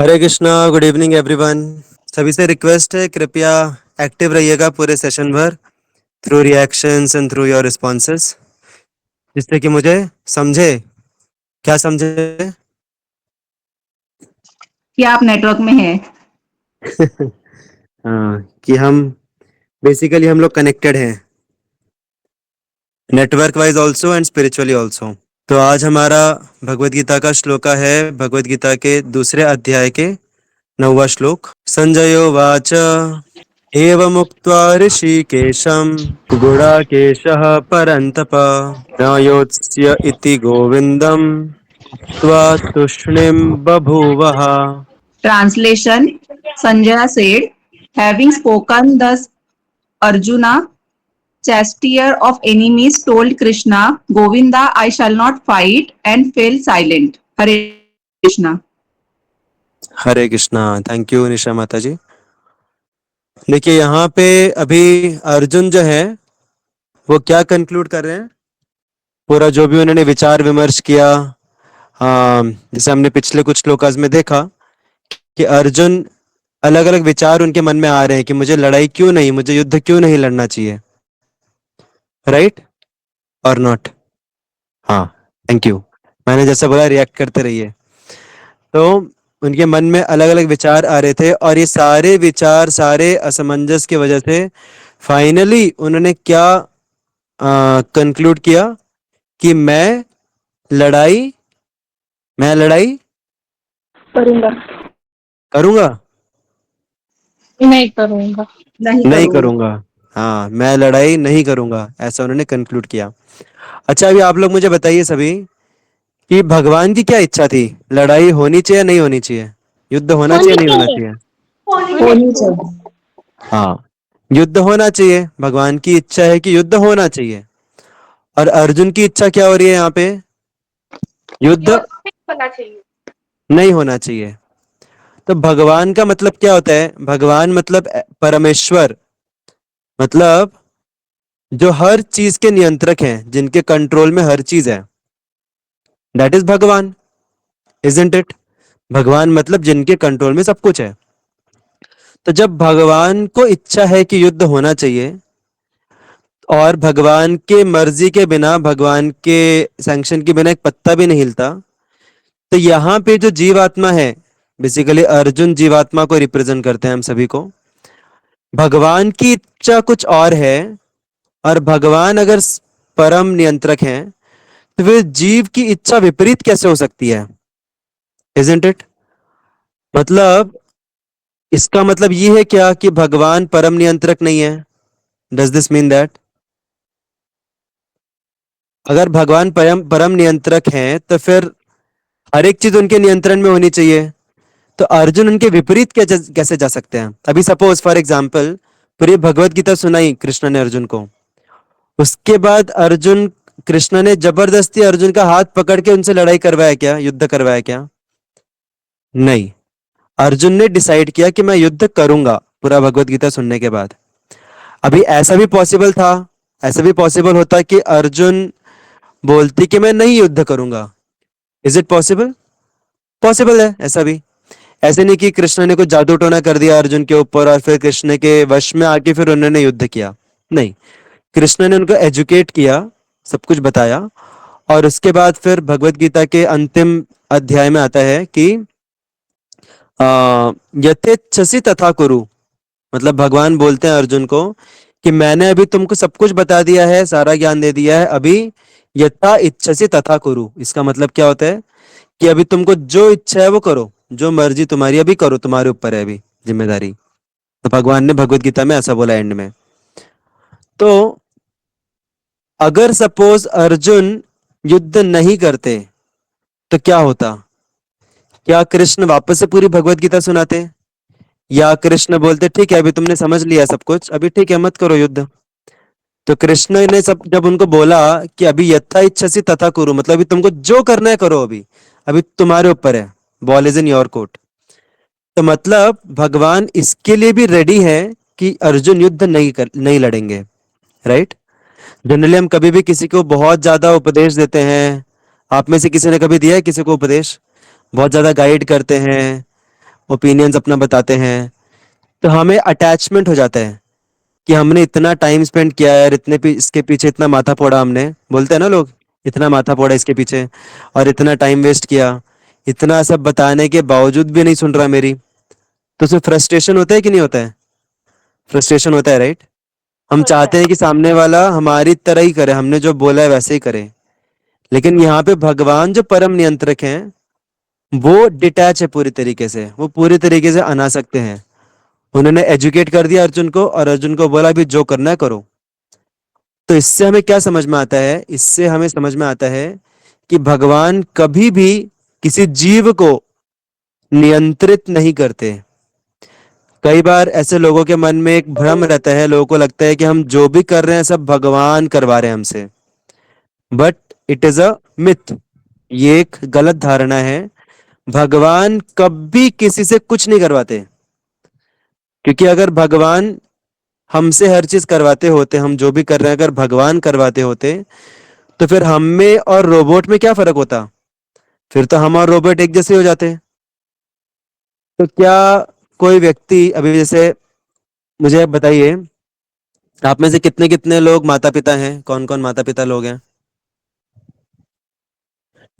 हरे Krishna. Good evening everyone. सभी से request है, कृपया एक्टिव रहिएगा पूरे सेशन भर, through reactions and through your responses, जिससे कि मुझे समझे। क्या समझे? कि आप नेटवर्क में हैं। हाँ, कि हम बेसिकली हम लोग कनेक्टेड हैं, network wise also and spiritually also. तो आज हमारा भगवत गीता का श्लोका है, भगवत गीता के दूसरे अध्याय के 9वां श्लोक। संजयो वाच एवमुक्त्वा ऋषिकेशं गुडाकेशः परन्तप न योत्स्य इति गोविन्दम् उक्त्वा तूष्णीं बभूवः। Translation: Sanjaya said, having spoken thus, Arjuna, chastier of enemies, told Krishna, Govinda, I shall not fight, and fell silent. Hare Krishna. Hare Krishna. Thank you Nisha माता जी। देखिए यहाँ पे अभी अर्जुन जो है वो क्या कंक्लूड कर रहे हैं, पूरा जो भी उन्होंने विचार विमर्श किया। जैसे हमने पिछले कुछ श्लोकास में देखा कि अर्जुन अलग अलग विचार उनके मन में आ रहे हैं कि मुझे लड़ाई क्यों नहीं, मुझे युद्ध क्यों नहीं लड़ना चाहिए, राइट और नॉट। हाँ, थैंक यू। मैंने जैसा बोला रिएक्ट करते रहिए। तो उनके मन में अलग अलग विचार आ रहे थे और ये सारे विचार, सारे असमंजस की वजह से फाइनली उन्होंने क्या कंक्लूड किया कि लड़ाई मैं लड़ाई करूंगा। करूंगा नहीं करूंगा। नहीं नहीं करूंगा। करूंगा। हाँ, मैं लड़ाई नहीं करूंगा, ऐसा उन्होंने कंक्लूड किया। अच्छा, अभी आप लोग मुझे बताइए सभी कि भगवान की क्या इच्छा थी, लड़ाई होनी चाहिए नहीं होनी चाहिए, युद्ध होना होनी चाहिए नहीं होना चाहिए। चाहिए? होनी चाहिए। हाँ, युद्ध होना चाहिए। भगवान की इच्छा है कि युद्ध होना चाहिए। और अर्जुन की इच्छा क्या हो रही है यहाँ पे? युद्ध होना चाहिए। नहीं होना चाहिए। तो भगवान का मतलब क्या होता है? भगवान मतलब परमेश्वर, मतलब जो हर चीज के नियंत्रक हैं, जिनके कंट्रोल में हर चीज है, दैट इज भगवान, इजंट इट? भगवान मतलब जिनके कंट्रोल में सब कुछ है। तो जब भगवान को इच्छा है कि युद्ध होना चाहिए और भगवान के मर्जी के बिना, भगवान के सैंक्शन के बिना एक पत्ता भी नहीं हिलता, तो यहाँ पे जो जीवात्मा है, बेसिकली अर्जुन जीवात्मा को रिप्रेजेंट करते हैं हम सभी को। भगवान की इच्छा कुछ और है, और भगवान अगर परम नियंत्रक हैं तो फिर जीव की इच्छा विपरीत कैसे हो सकती है? Isn't it? मतलब इसका मतलब ये है क्या कि भगवान परम नियंत्रक नहीं है? डज दिस मीन दैट अगर भगवान परम परम नियंत्रक हैं तो फिर हर एक चीज उनके नियंत्रण में होनी चाहिए, तो अर्जुन उनके विपरीत कैसे कैसे जा सकते हैं? अभी सपोज फॉर एग्जाम्पल पूरी भगवत गीता सुनाई कृष्ण ने अर्जुन को, उसके बाद अर्जुन, कृष्ण ने जबरदस्ती अर्जुन का हाथ पकड़ के उनसे लड़ाई करवाया क्या, युद्ध करवाया क्या? नहीं। अर्जुन ने डिसाइड किया कि मैं युद्ध करूंगा पूरा भगवत गीता सुनने के बाद। अभी ऐसा भी पॉसिबल था, ऐसा भी पॉसिबल होता कि अर्जुन बोलती कि मैं नहीं युद्ध करूंगा। Is it possible? पॉसिबल है ऐसा भी। ऐसे नहीं कि कृष्ण ने कुछ जादू टोना कर दिया अर्जुन के ऊपर और फिर कृष्ण के वश में आके फिर उन्होंने युद्ध किया। नहीं, कृष्ण ने उनको एजुकेट किया, सब कुछ बताया, और उसके बाद फिर भगवत गीता के अंतिम अध्याय में आता है कि यथेच्छसि तथा कुरु। मतलब भगवान बोलते हैं अर्जुन को कि मैंने अभी तुमको सब कुछ बता दिया है, सारा ज्ञान दे दिया है, अभी यथा इच्छसि तथा कुरु। इसका मतलब क्या होता है कि अभी तुमको जो इच्छा है वो करो, जो मर्जी तुम्हारी अभी करो, तुम्हारे ऊपर है अभी जिम्मेदारी। तो भगवान ने भगवत गीता में ऐसा बोला एंड में। तो अगर सपोज अर्जुन युद्ध नहीं करते तो क्या होता? क्या कृष्ण वापस से पूरी भगवत गीता सुनाते, या कृष्ण बोलते ठीक है अभी तुमने समझ लिया सब कुछ, अभी ठीक है मत करो युद्ध? तो कृष्ण ने सब जब उनको बोला कि अभी यथा इच्छसि तथा कुरु, मतलब अभी तुमको जो करना है करो, अभी अभी तुम्हारे ऊपर है, ball is in your court. तो मतलब भगवान इसके लिए भी रेडी है कि अर्जुन युद्ध नहीं लड़ेंगे, राइट? जनरली हम कभी भी किसी को बहुत ज्यादा उपदेश देते हैं, आप में से किसी ने कभी दिया है किसी को उपदेश? बहुत ज्यादा गाइड करते हैं, ओपिनियंस अपना बताते हैं, तो हमें अटैचमेंट हो जाता है कि हमने इतना टाइम स्पेंड किया है और इसके पीछे इतना माथा फोड़ा, हमने बोलते हैं ना लोग, इतना माथा फोड़ा इसके पीछे और इतना टाइम वेस्ट किया, इतना सब बताने के बावजूद भी नहीं सुन रहा मेरी, तो उसमें फ्रस्ट्रेशन होता है कि नहीं होता है? फ्रस्ट्रेशन होता है, राइट? हम होता चाहते है। हैं कि सामने वाला हमारी तरह ही करे, हमने जो बोला है वैसे ही करे। लेकिन यहाँ पे भगवान जो परम नियंत्रक हैं, वो डिटैच है पूरी तरीके से, वो पूरी तरीके से अनासक्त हैं। उन्होंने एजुकेट कर दिया अर्जुन को और अर्जुन को बोला भी जो करना है करो। तो इससे हमें क्या समझ में आता है? इससे हमें समझ में आता है कि भगवान कभी भी किसी जीव को नियंत्रित नहीं करते। कई बार ऐसे लोगों के मन में एक भ्रम रहता है, लोगों को लगता है कि हम जो भी कर रहे हैं सब भगवान करवा रहे हैं हमसे, but it is a myth. ये एक गलत धारणा है। भगवान कभी किसी से कुछ नहीं करवाते, क्योंकि अगर भगवान हमसे हर चीज करवाते होते, हम जो भी कर रहे हैं अगर भगवान करवाते होते, तो फिर हम में और रोबोट में क्या फर्क होता? फिर तो हम और रोबोट एक जैसे हो जाते। तो क्या कोई व्यक्ति अभी जैसे, मुझे आप बताइए, आप में से कितने कितने लोग माता पिता हैं? कौन कौन माता पिता लोग हैं?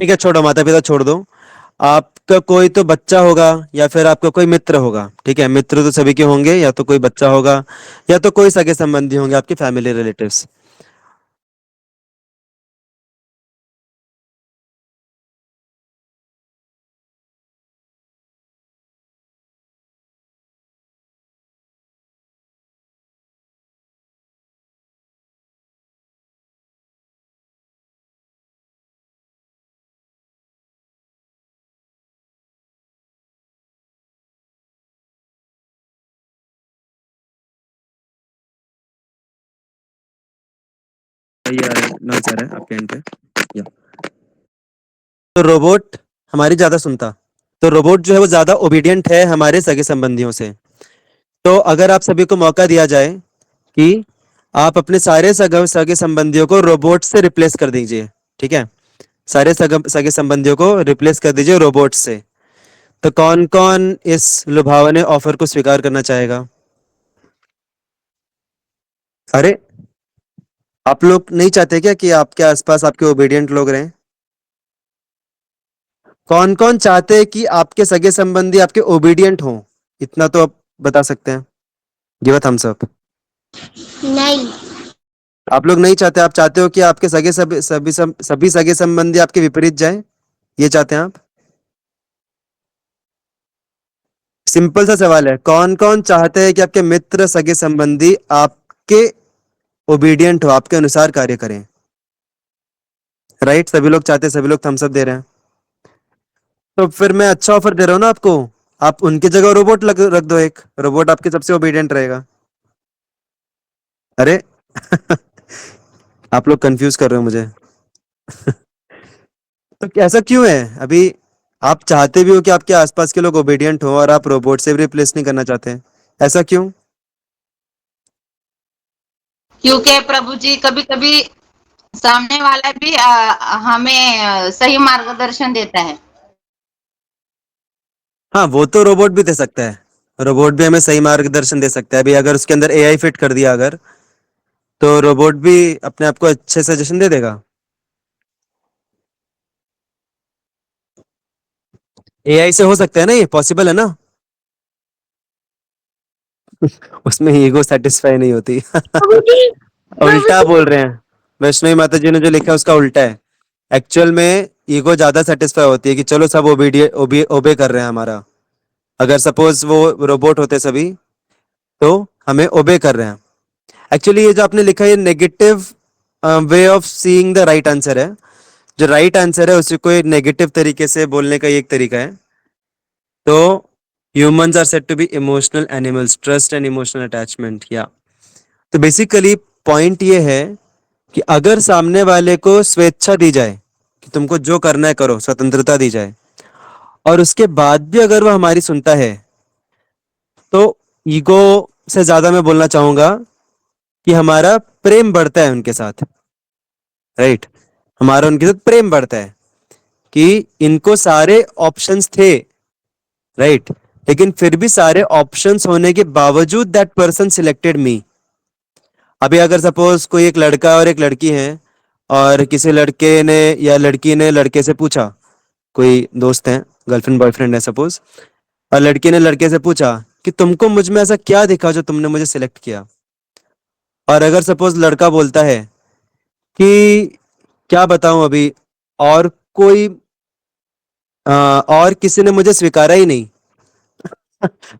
ठीक है, छोड़ो, माता पिता छोड़ दो। आपका कोई तो बच्चा होगा या फिर आपका कोई मित्र होगा, ठीक है? मित्र तो सभी के होंगे, या तो कोई बच्चा होगा या तो कोई सगे संबंधी होंगे, आपके फैमिली रिलेटिव्स। ना सर है आपके एंड पे, या तो रोबोट हमारी ज्यादा सुनता, तो रोबोट जो है वो ज्यादा ओबीडियंट है हमारे सगे संबंधियों से। तो अगर आप सभी को मौका दिया जाए कि आप अपने सारे सगे सगे संबंधियों को रोबोट से रिप्लेस कर दीजिए, ठीक है? सारे सगे संबंधियों को रिप्लेस कर दीजिए रोबोट से, तो कौन कौन इस लुभावने ऑफर को स्वीकार करना चाहेगा? अरे, आप लोग नहीं चाहते क्या कि आपके आसपास आपके ओबीडियंट लोग रहें? कौन कौन चाहते हैं कि आपके सगे संबंधी आपके ओबीडियंट हों? इतना तो आप बता सकते हैं। Give a thumbs up. नहीं। आप लोग नहीं चाहते, आप चाहते हो कि आपके सभी सगे संबंधी आपके विपरीत जाएं? ये चाहते हैं आप? सिंपल सा सवाल है, कौन कौन चाहते हैं कि आपके मित्र सगे संबंधी आपके ओबीडियंट हो, आपके अनुसार कार्य करें? राइट, सभी लोग चाहते हैं, सभी लोग थम्स अप दे रहे हैं। तो फिर मैं अच्छा ऑफर दे रहा हूँ ना आपको, आप उनकी जगह रोबोट रख दो, एक रोबोट आपके सबसे ओबीडियंट रहेगा। अरे आप लोग कंफ्यूज कर रहे हो मुझे। तो ऐसा क्यों है अभी? आप चाहते भी हो कि आपके आसपास के लोग ओबीडियंट हो और आप रोबोट से भी रिप्लेस नहीं करना चाहते, ऐसा क्यों? क्योंकि प्रभु जी कभी कभी सामने वाला भी हमें सही मार्गदर्शन देता है। हाँ, वो तो रोबोट भी दे सकता है, रोबोट भी हमें सही मार्गदर्शन दे सकता है। अभी अगर उसके अंदर एआई फिट कर दिया अगर, तो रोबोट भी अपने आप को अच्छे सजेशन दे देगा। एआई से हो सकता है ना, ये पॉसिबल है ना? उसमें ईगो सेटिस्फाई नहीं होती। प्रभु जी। प्रभु उल्टा जी। बोल रहे हैं, वैष्णवी माता जी ने जो लिखा है उसका उल्टा है। एक्चुअल में ईगो ज्यादा सेटिस्फाई होती है कि चलो सब ओबे कर रहे हैं हमारा। अगर सपोज वो रोबोट होते सभी, तो हमें ओबे कर रहे हैं। एक्चुअली ये जो आपने लिखा है, ये negative way of seeing the right answer है। जो राइट आंसर है उसी को एक नेगेटिव तरीके से बोलने का ये एक तरीका है। तो humans are said to be emotional animals, trust and emotional attachment, या तो बेसिकली पॉइंट ये है कि अगर सामने वाले को स्वेच्छा दी जाए कि तुमको जो करना है करो, स्वतंत्रता दी जाए, और उसके बाद भी अगर वह हमारी सुनता है, तो ईगो से ज्यादा मैं बोलना चाहूंगा कि हमारा प्रेम बढ़ता है उनके साथ। राइट, हमारा उनके साथ प्रेम बढ़ता है कि इनको सारे ऑप्शंस थे। राइट, लेकिन फिर भी सारे ऑप्शंस होने के बावजूद दैट पर्सन सिलेक्टेड मी। अभी अगर सपोज कोई एक लड़का और एक लड़की है, और किसी लड़के ने या लड़की ने लड़के से पूछा, कोई दोस्त है, गर्लफ्रेंड बॉयफ्रेंड है सपोज, और लड़की ने लड़के से पूछा कि तुमको मुझ में ऐसा क्या दिखा जो तुमने मुझे सिलेक्ट किया। और अगर सपोज लड़का बोलता है कि क्या बताऊं अभी, और कोई और किसी ने मुझे स्वीकारा ही नहीं।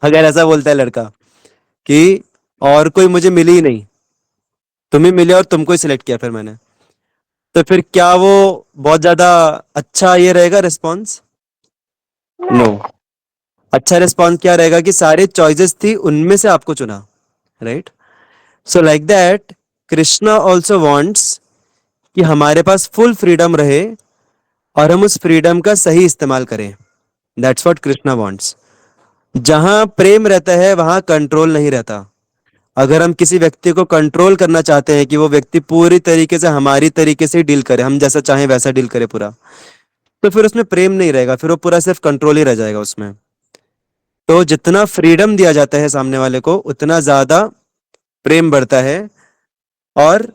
अगर ऐसा बोलता है लड़का कि और कोई मुझे मिली ही नहीं, तुम ही मिले और तुमको ही सिलेक्ट किया फिर मैंने, तो फिर क्या वो बहुत ज्यादा अच्छा ये रहेगा रिस्पॉन्स? नो। अच्छा रिस्पॉन्स क्या रहेगा कि सारे चॉइसेस थी, उनमें से आपको चुना, right? So like that Krishna also wants कि हमारे पास फुल फ्रीडम रहे और हम उस फ्रीडम का सही इस्तेमाल करें। That's what Krishna wants. जहां प्रेम रहता है वहां कंट्रोल नहीं रहता। अगर हम किसी व्यक्ति को कंट्रोल करना चाहते हैं कि वो व्यक्ति पूरी तरीके से हमारी तरीके से डील करे, हम जैसा चाहें वैसा डील करे पूरा, तो फिर उसमें प्रेम नहीं रहेगा, फिर वो पूरा सिर्फ कंट्रोल ही रह जाएगा उसमें। तो जितना फ्रीडम दिया जाता है सामने वाले को, उतना ज्यादा प्रेम बढ़ता है। और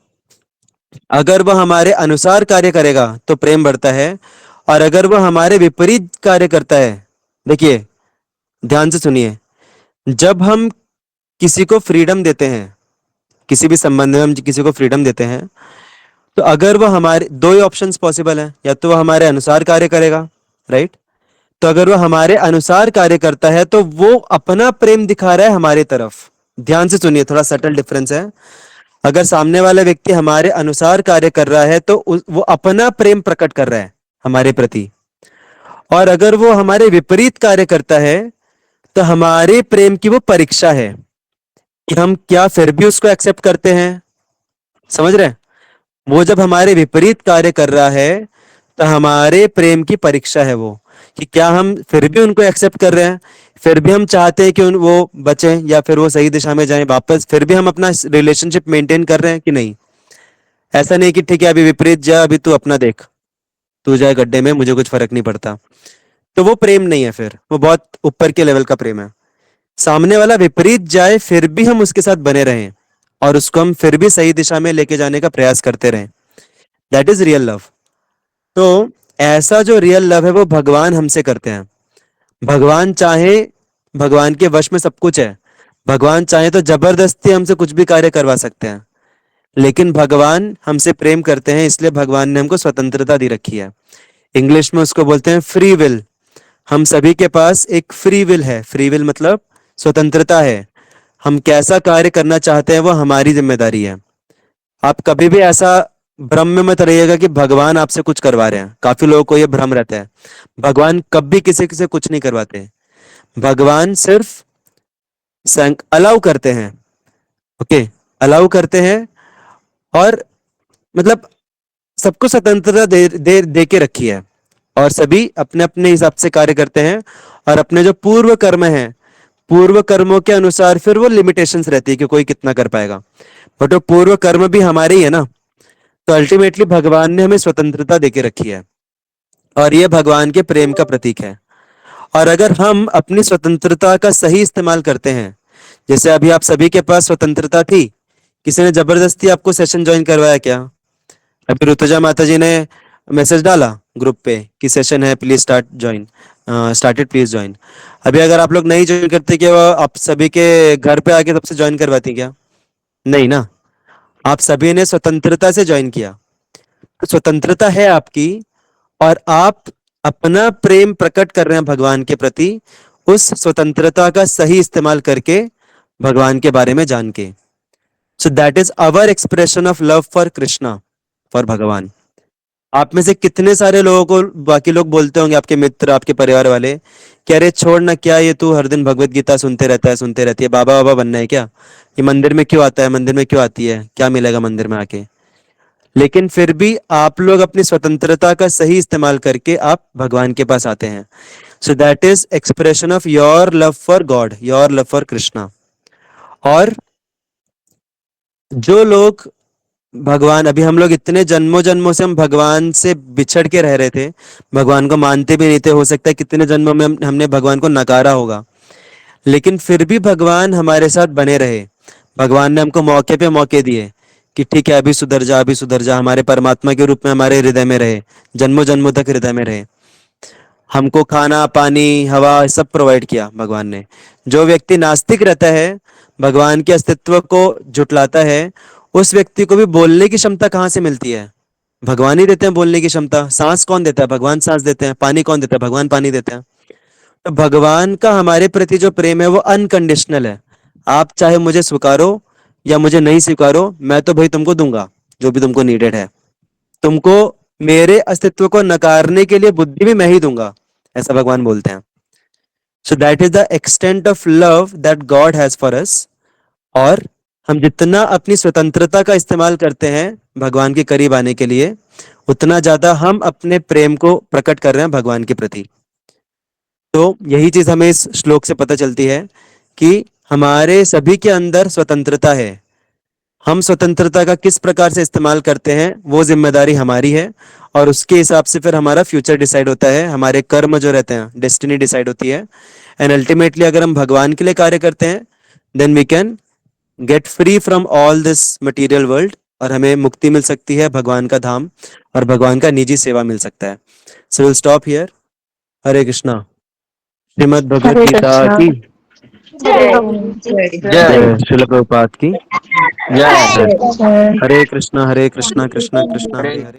अगर वह हमारे अनुसार कार्य करेगा तो प्रेम बढ़ता है, और अगर वह हमारे विपरीत कार्य करता है, देखिए ध्यान से सुनिए, जब हम किसी को फ्रीडम देते हैं, किसी भी संबंध में हम किसी को फ्रीडम देते हैं, तो अगर वह हमारे, दो ही ऑप्शंस पॉसिबल हैं, या तो वह हमारे अनुसार कार्य करेगा, राइट? तो अगर वह हमारे अनुसार कार्य करता है तो वो अपना प्रेम दिखा रहा है हमारी तरफ। ध्यान से सुनिए, थोड़ा सटल डिफरेंस है। अगर सामने वाला व्यक्ति हमारे अनुसार कार्य कर रहा है तो वो अपना प्रेम प्रकट कर रहा है हमारे प्रति। और अगर वो हमारे विपरीत कार्य करता है तो हमारे प्रेम की वो परीक्षा है कि हम क्या फिर भी उसको एक्सेप्ट करते हैं। समझ रहे हैं? वो जब हमारे विपरीत कार्य कर रहा है तो हमारे प्रेम की परीक्षा है वो, कि क्या हम फिर भी उनको एक्सेप्ट कर रहे हैं, फिर भी हम चाहते हैं कि वो बचें या फिर वो सही दिशा में जाएं वापस, फिर भी हम अपना रिलेशनशिप मेंटेन कर रहे हैं कि नहीं। ऐसा नहीं कि ठीक है अभी विपरीत जा, अभी तू अपना देख, तू जाए गड्ढे में, मुझे कुछ फर्क नहीं पड़ता। तो वो प्रेम नहीं है, फिर वो बहुत ऊपर के लेवल का प्रेम है। सामने वाला विपरीत जाए फिर भी हम उसके साथ बने रहें और उसको हम फिर भी सही दिशा में लेके जाने का प्रयास करते रहें, दैट इज रियल लव। तो ऐसा जो रियल लव है वो भगवान हमसे करते हैं। भगवान चाहे, भगवान के वश में सब कुछ है, भगवान चाहे तो जबरदस्ती हमसे कुछ भी कार्य करवा सकते हैं, लेकिन भगवान हमसे प्रेम करते हैं, इसलिए भगवान ने हमको स्वतंत्रता दी रखी है। इंग्लिश में उसको बोलते हैं फ्री विल। हम सभी के पास एक फ्री विल है। फ्री विल मतलब स्वतंत्रता है। हम कैसा कार्य करना चाहते हैं वो हमारी जिम्मेदारी है। आप कभी भी ऐसा भ्रम में मत रहिएगा कि भगवान आपसे कुछ करवा रहे हैं। काफी लोगों को ये भ्रम रहता है, भगवान कभी किसी से कुछ नहीं करवाते। भगवान सिर्फ अलाउ करते हैं, ओके, अलाउ करते हैं, और मतलब सबको स्वतंत्रता दे के रखी है, और सभी अपने अपने हिसाब से कार्य करते हैं। और अपने जो पूर्व कर्म हैं, पूर्व कर्मों के अनुसार फिर वो लिमिटेशंस रहती है कि कोई कितना कर पाएगा, बट वो पूर्व कर्म भी हमारे ही है ना। तो अल्टीमेटली भगवान ने हमें स्वतंत्रता देके रखी है, और ये भगवान के प्रेम का प्रतीक है। और अगर हम अपनी स्वतंत्रता का सही इस्तेमाल करते हैं, जैसे अभी आप सभी के पास स्वतंत्रता थी, किसी ने जबरदस्ती आपको सेशन ज्वाइन करवाया क्या? अभी ऋतुजा माता जी ने मैसेज डाला ग्रुप पे कि सेशन है, please start join, started please join. अभी अगर आप लोग नहीं ज्वाइन करते, क्या वो आप सभी के घर पे आके सबसे ज्वाइन करवाती क्या? नहीं ना। आप सभी ने स्वतंत्रता से ज्वाइन किया, तो स्वतंत्रता है आपकी, और आप अपना प्रेम प्रकट कर रहे हैं भगवान के प्रति, उस स्वतंत्रता का सही इस्तेमाल करके, भगवान के बारे में जान के। So that is our expression of love for Krishna, for भगवान। आप में से कितने सारे लोगों को बाकी लोग बोलते होंगे, आपके मित्र, आपके परिवार वाले, कि अरे छोड़ ना, क्या ये तू हर दिन भगवत गीता सुनते रहता है, सुनते रहती है, बाबा बाबा बनना है क्या? ये मंदिर में क्यों आता है, मंदिर में क्यों आती है, क्या मिलेगा मंदिर में आके? लेकिन फिर भी आप लोग अपनी स्वतंत्रता का सही इस्तेमाल करके आप भगवान के पास आते हैं। So that is expression of your love for God, your love for Krishna. और जो लोग भगवान, अभी हम लोग इतने जन्मों जन्मों से हम भगवान से बिछड़ के रह रहे थे, भगवान को मानते भी नहीं थे, हो सकता है कितने जन्मों में हमने भगवान को नकारा होगा, लेकिन फिर भी भगवान हमारे साथ बने रहे। भगवान ने हमको मौके पे मौके दिए कि ठीक है, अभी सुधर जा, अभी सुधर जा, हमारे परमात्मा के रूप में हमारे हृदय में रहे, जन्मों जन्मों तक हृदय में रहे। हमको खाना पानी हवा सब प्रोवाइड किया भगवान ने। जो व्यक्ति नास्तिक रहता है, भगवान के अस्तित्व को झुटलाता है, उस व्यक्ति को भी बोलने की क्षमता कहाँ से मिलती है? भगवान ही देते हैं बोलने की क्षमता। सांस कौन देता है? भगवान सांस देते हैं। पानी कौन देता है? भगवान पानी देते हैं। तो भगवान का हमारे प्रति जो प्रेम है वो अनकंडीशनल है। आप चाहे मुझे स्वीकारो या मुझे नहीं स्वीकारो, मैं तो भाई तुमको दूंगा जो भी तुमको नीडेड है। तुमको मेरे अस्तित्व को नकारने के लिए बुद्धि भी मैं ही दूंगा, ऐसा भगवान बोलते हैं। So that is the extent of love that God has for us. और हम जितना अपनी स्वतंत्रता का इस्तेमाल करते हैं भगवान के करीब आने के लिए, उतना ज्यादा हम अपने प्रेम को प्रकट कर रहे हैं भगवान के प्रति। तो यही चीज हमें इस श्लोक से पता चलती है कि हमारे सभी के अंदर स्वतंत्रता है। हम स्वतंत्रता का किस प्रकार से इस्तेमाल करते हैं वो जिम्मेदारी हमारी है, और उसके हिसाब से फिर हमारा फ्यूचर डिसाइड होता है, हमारे कर्म जो रहते हैं, डेस्टिनी डिसाइड होती है। एंड अल्टीमेटली अगर हम भगवान के लिए कार्य करते हैं, then we can get free from all this material world, और हमें मुक्ति मिल सकती है, भगवान का धाम और भगवान का निजी सेवा मिल सकता है। So will stop here. Hare Krishna. Shrimad Bhagavad Hare Gita Krishna. की जय जय। श्रील प्रभुपाद की जय। जय। हरे कृष्णा कृष्णा कृष्णा हरे हरे।